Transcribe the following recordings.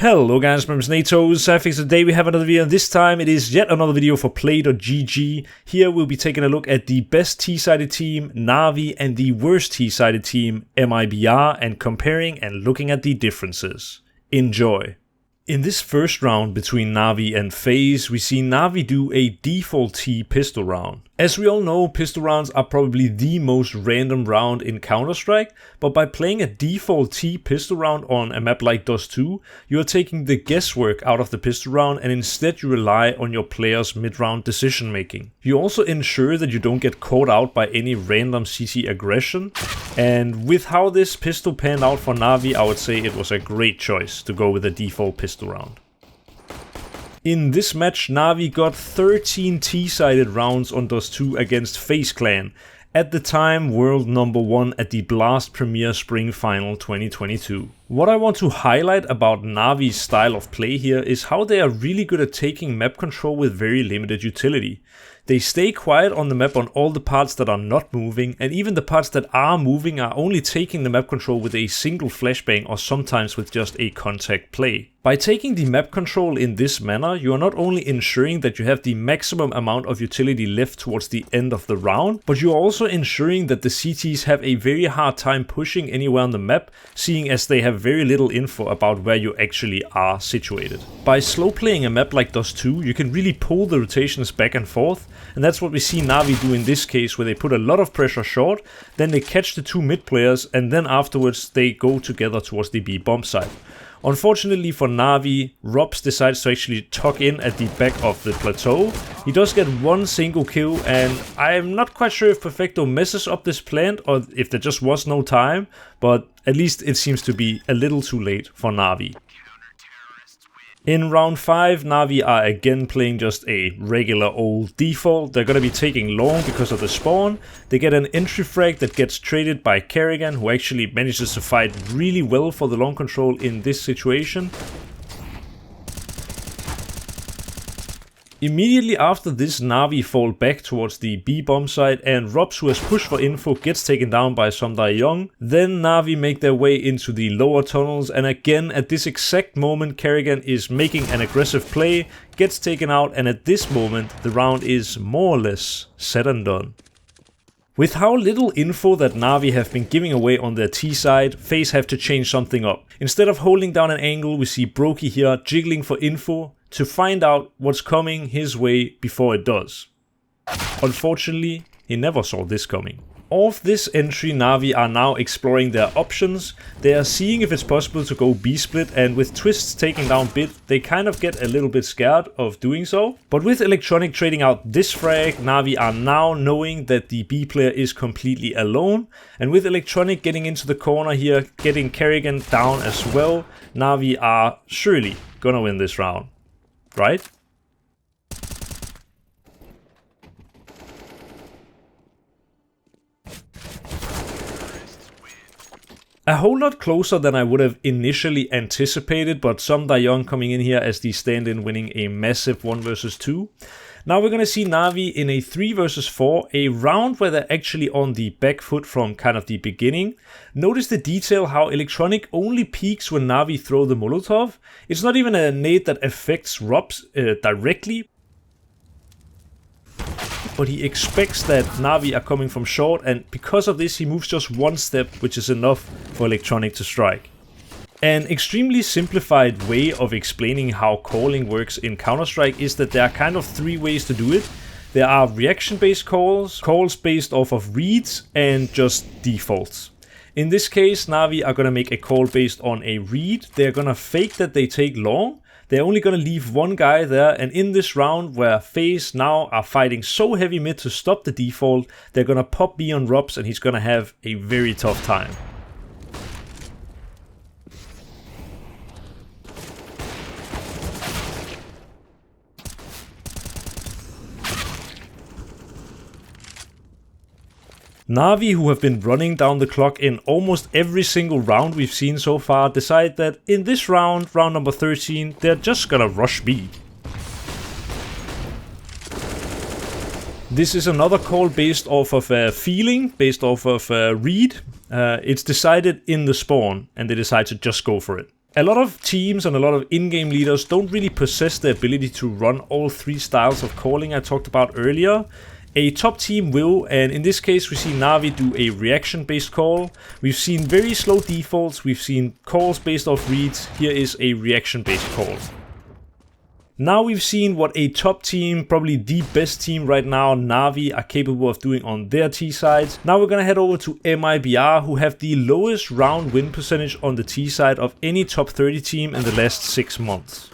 Hello guys, my name is NaToSaphiX. Today we have another video, and this time it is yet another video for Play.gg. Here we'll be taking a look at the best T-sided team, Na'Vi, and the worst T-sided team, MIBR, and comparing and looking at the differences. Enjoy! In this first round between Na'Vi and FaZe, we see Na'Vi do a default T pistol round. As we all know, pistol rounds are probably the most random round in Counter-Strike, but by playing a default T pistol round on a map like Dust 2, you are taking the guesswork out of the pistol round and instead you rely on your player's mid-round decision making. You also ensure that you don't get caught out by any random CT aggression, and with how this pistol panned out for Na'Vi, I would say it was a great choice to go with a default pistol round. In this match, Na'Vi got 13 T-sided rounds on Dust 2 against FaZe Clan, at the time world number 1 at the Blast Premier Spring Final 2022. What I want to highlight about Na'Vi's style of play here is how they are really good at taking map control with very limited utility. They stay quiet on the map on all the parts that are not moving, and even the parts that are moving are only taking the map control with a single flashbang or sometimes with just a contact play. By taking the map control in this manner, you are not only ensuring that you have the maximum amount of utility left towards the end of the round, but you are also ensuring that the CTs have a very hard time pushing anywhere on the map, seeing as they have very little info about where you actually are situated. By slow playing a map like Dust 2, you can really pull the rotations back and forth, and that's what we see Na'Vi do in this case, where they put a lot of pressure short, then they catch the two mid players, and then afterwards they go together towards the B bomb site. Unfortunately for Na'Vi, Robs decides to actually tuck in at the back of the plateau. He does get one single kill, and I'm not quite sure if Perfecto messes up this plant or if there just was no time, but at least it seems to be a little too late for Na'Vi. In round 5, Na'Vi are again playing just a regular old default. They're gonna be taking long because of the spawn. They get an entry frag that gets traded by Kerrigan, who actually manages to fight really well for the long control in this situation. Immediately after this, Na'Vi fall back towards the B bomb site, and Robs, who has pushed for info, gets taken down by Young. Then Na'Vi make their way into the lower tunnels, and again at this exact moment Kerrigan is making an aggressive play, gets taken out, and at this moment the round is more or less said and done. With how little info that Na'Vi have been giving away on their T side, FaZe have to change something up. Instead of holding down an angle, we see Brokey here jiggling for info to find out what's coming his way before it does. Unfortunately, he never saw this coming. Off this entry, Na'Vi are now exploring their options. They are seeing if it's possible to go B-split, and with Twists taking down Bit, they kind of get a little bit scared of doing so. But with Electronic trading out this frag, Na'Vi are now knowing that the B player is completely alone. And with Electronic getting into the corner here, getting Kerrigan down as well, Na'Vi are surely gonna win this round. Right? A whole lot closer than I would have initially anticipated, but Young coming in here as the stand-in, winning a massive 1 vs 2. Now we're going to see Na'Vi in a 3 vs 4, a round where they're actually on the back foot from kind of the beginning. Notice the detail how Electronic only peaks when Na'Vi throw the Molotov. It's not even a nade that affects Robs directly, but he expects that Na'Vi are coming from short, and because of this he moves just one step, which is enough for Electronic to strike. An extremely simplified way of explaining how calling works in Counter-Strike is that there are kind of 3 ways to do it. There are reaction-based calls, calls based off of reads, and just defaults. In this case, Na'Vi are going to make a call based on a read. They're going to fake that they take long. They're only going to leave one guy there, and in this round where FaZe now are fighting so heavy mid to stop the default, they're going to pop B on Robs, and he's going to have a very tough time. Na'Vi, who have been running down the clock in almost every single round we've seen so far, decide that in this round, round number 13, they're just gonna rush B. This is another call based off of a feeling, based off of a read. It's decided in the spawn, and they decide to just go for it. A lot of teams and a lot of in-game leaders don't really possess the ability to run all three styles of calling I talked about earlier. A top team will, and in this case we see Na'Vi do a reaction-based call. We've seen very slow defaults, we've seen calls based off reads. Here is a reaction-based call. Now we've seen what a top team, probably the best team right now, Na'Vi, are capable of doing on their T-sides. Now we're gonna head over to MIBR, who have the lowest round win percentage on the T-side of any top 30 team in the last 6 months.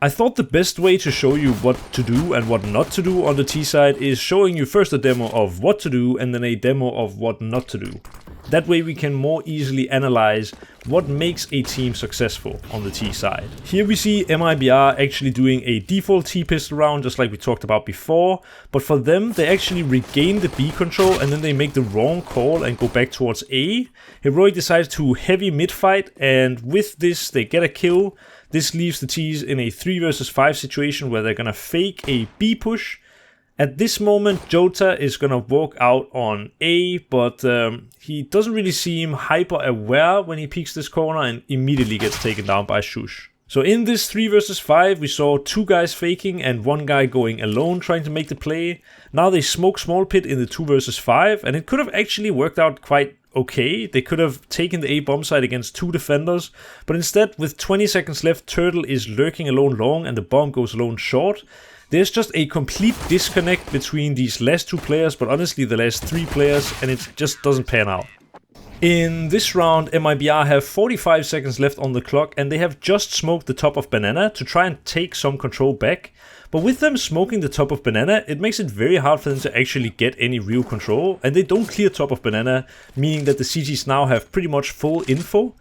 I thought the best way to show you what to do and what not to do on the T-side is showing you first a demo of what to do and then a demo of what not to do. That way we can more easily analyze what makes a team successful on the T-side. Here we see MIBR actually doing a default T-pistol round just like we talked about before, but for them they actually regain the B control and then they make the wrong call and go back towards A. Heroic decides to heavy mid-fight, and with this they get a kill. This leaves the T's in a 3 versus 5 situation where they're gonna fake a B push. At this moment, Jota is gonna walk out on A, but he doesn't really seem hyper aware when he peeks this corner and immediately gets taken down by Shush. So in this 3 versus 5, we saw 2 guys faking and 1 guy going alone trying to make the play. Now they smoke small pit in the 2 versus 5, and it could have actually worked out quite okay. They could have taken the A bomb site against 2 defenders, but instead with 20 seconds left, Turtle is lurking alone long and the bomb goes alone short. There's just a complete disconnect between these last 2 players, but honestly the last 3 players, and it just doesn't pan out. In this round, MIBR have 45 seconds left on the clock and they have just smoked the top of Banana to try and take some control back. But with them smoking the top of Banana, it makes it very hard for them to actually get any real control, and they don't clear top of Banana, meaning that the CGs now have pretty much full info.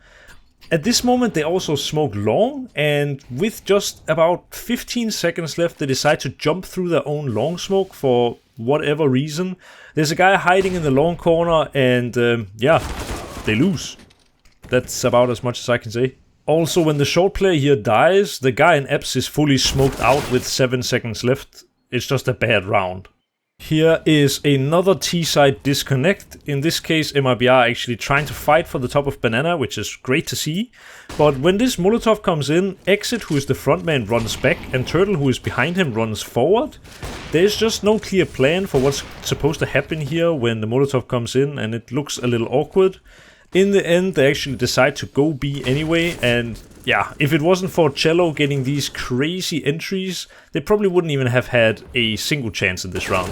At this moment they also smoke long, and with just about 15 seconds left they decide to jump through their own long smoke for whatever reason. There's a guy hiding in the long corner and yeah, they lose. That's about as much as I can say. Also, when the short player here dies, the guy in Epps is fully smoked out with 7 seconds left. It's just a bad round. Here is another T-side disconnect. In this case, MIBR actually trying to fight for the top of Banana, which is great to see. But when this Molotov comes in, Exit, who is the front man, runs back, and Turtle, who is behind him, runs forward. There's just no clear plan for what's supposed to happen here when the Molotov comes in, and it looks a little awkward. In the end, they actually decide to go B anyway, and yeah, if it wasn't for Cello getting these crazy entries, they probably wouldn't even have had a single chance in this round.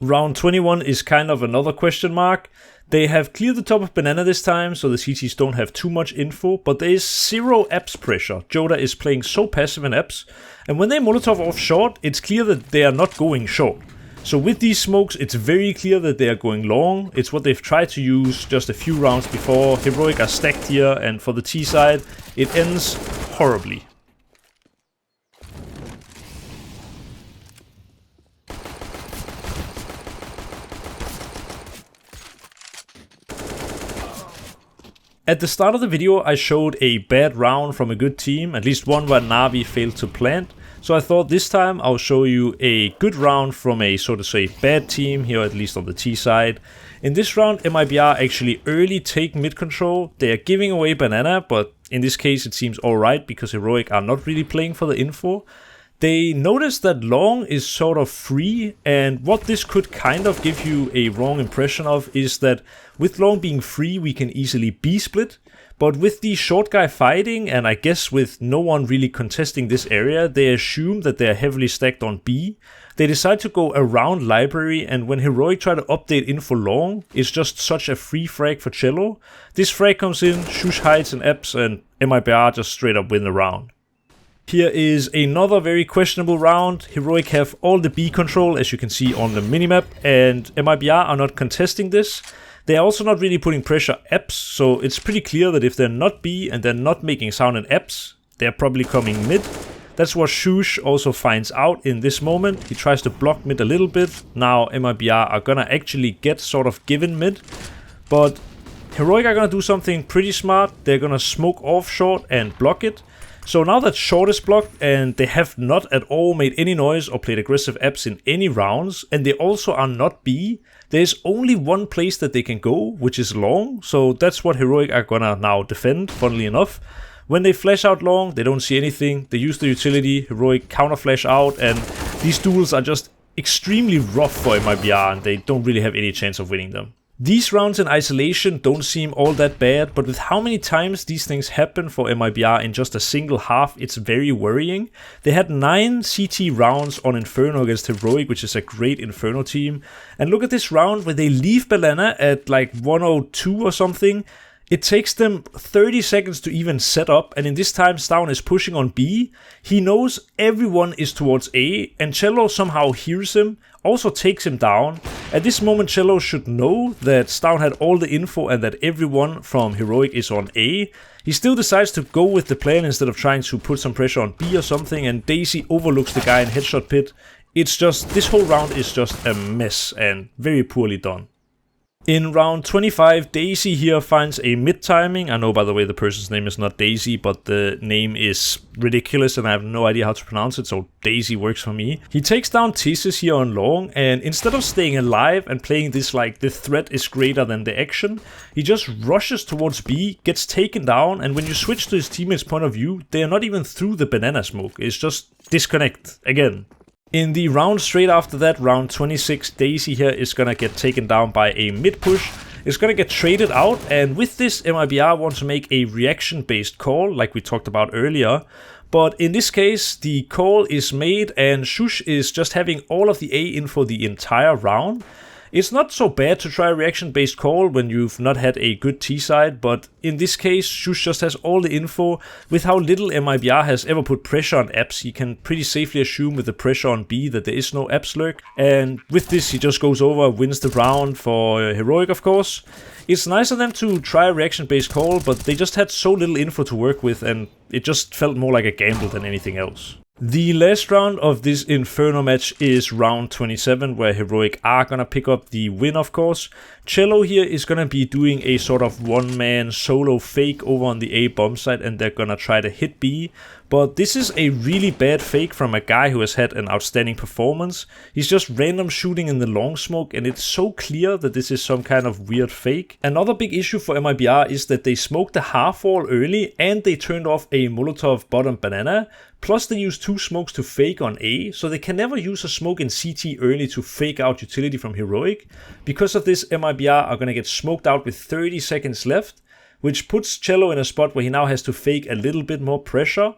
Round 21 is kind of another question mark. They have cleared the top of Banana this time, so the CTs don't have too much info, but there is 0 Apps pressure. Jota is playing so passive in Apps, and when they Molotov off short, it's clear that they are not going short. So with these smokes, it's very clear that they are going long. It's what they've tried to use just a few rounds before. Heroic are stacked here, and for the T side, it ends horribly. At the start of the video, I showed a bad round from a good team, at least one where Na'Vi failed to plant. So I thought this time I'll show you a good round from a, so to say, bad team, here at least on the T side. In this round, MIBR actually early take mid control. They are giving away Banana, but in this case it seems alright because Heroic are not really playing for the info. They notice that long is sort of free, and what this could kind of give you a wrong impression of is that with long being free we can easily B-split, but with the short guy fighting, and I guess with no one really contesting this area, they assume that they are heavily stacked on B. They decide to go around library, and when Heroic try to update info long, it's just such a free frag for Cello. This frag comes in, Shush hides and Epps, and MIBR just straight up win the round. Here is another very questionable round. Heroic have all the B control, as you can see on the minimap, and MIBR are not contesting this. They are also not really putting pressure Epps, so it's pretty clear that if they're not B and they're not making sound in Epps, they're probably coming mid. That's what Shush also finds out in this moment. He tries to block mid a little bit. Now MIBR are gonna actually get sort of given mid, but Heroic are gonna do something pretty smart. They're gonna smoke off short and block it. So now that short is blocked and they have not at all made any noise or played aggressive apps in any rounds, and they also are not B, there's only one place that they can go, which is long, so that's what Heroic are gonna now defend, funnily enough. When they flash out long, they don't see anything, they use the utility, Heroic counter flash out, and these duels are just extremely rough for MIBR and they don't really have any chance of winning them. These rounds in isolation don't seem all that bad, but with how many times these things happen for MIBR in just a single half, it's very worrying. They had 9 CT rounds on Inferno against Heroic, which is a great Inferno team. And look at this round where they leave Banana at like 102 or something. It takes them 30 seconds to even set up, and in this time Stavn is pushing on B. He knows everyone is towards A, and Cello somehow hears him, also takes him down. At this moment Cello should know that Stavn had all the info and that everyone from Heroic is on A. He still decides to go with the plan instead of trying to put some pressure on B or something, and Daisy overlooks the guy in headshot pit. It's just, this whole round is just a mess and very poorly done. In round 25, Daisy here finds a mid-timing. I know, by the way, the person's name is not Daisy, but the name is ridiculous and I have no idea how to pronounce it, so Daisy works for me. He takes down Thesis here on long, and instead of staying alive and playing this like the threat is greater than the action, he just rushes towards B, gets taken down, and when you switch to his teammate's point of view, they are not even through the banana smoke. It's just disconnect again. In the round straight after that, round 26, Daisy here is gonna get taken down by a mid push. It's gonna get traded out, and with this MIBR wants to make a reaction based call like we talked about earlier. But in this case, the call is made and Shush is just having all of the A info the entire round. It's not so bad to try a reaction-based call when you've not had a good T-side, but in this case, Shush just has all the info. With how little MIBR has ever put pressure on apps, you can pretty safely assume with the pressure on B that there is no apps lurk. And with this, he just goes over, wins the round for Heroic, of course. It's nice of them to try a reaction-based call, but they just had so little info to work with, and it just felt more like a gamble than anything else. The last round of this Inferno match is round 27, where Heroic are gonna pick up the win, of course. Cello here is gonna be doing a sort of one-man solo fake over on the A bomb site, and they're gonna try to hit B. But this is a really bad fake from a guy who has had an outstanding performance. He's just random shooting in the long smoke, and it's so clear that this is some kind of weird fake. Another big issue for MIBR is that they smoked the half wall early, and they turned off a Molotov bottom banana. Plus they use 2 smokes to fake on A, so they can never use a smoke in CT early to fake out utility from Heroic. Because of this, MIBR are gonna get smoked out with 30 seconds left, which puts Cello in a spot where he now has to fake a little bit more pressure.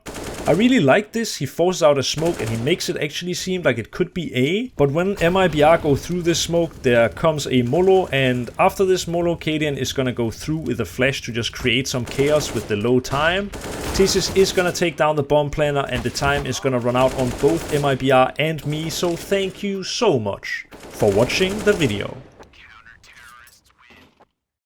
I really like this. He forces out a smoke and he makes it actually seem like it could be A. But when MIBR go through this smoke, there comes a Molo, and after this Molo, Cadian is gonna go through with a flash to just create some chaos with the low time. Thesis is gonna take down the bomb planner, and the time is gonna run out on both MIBR and me, so thank you so much for watching the video.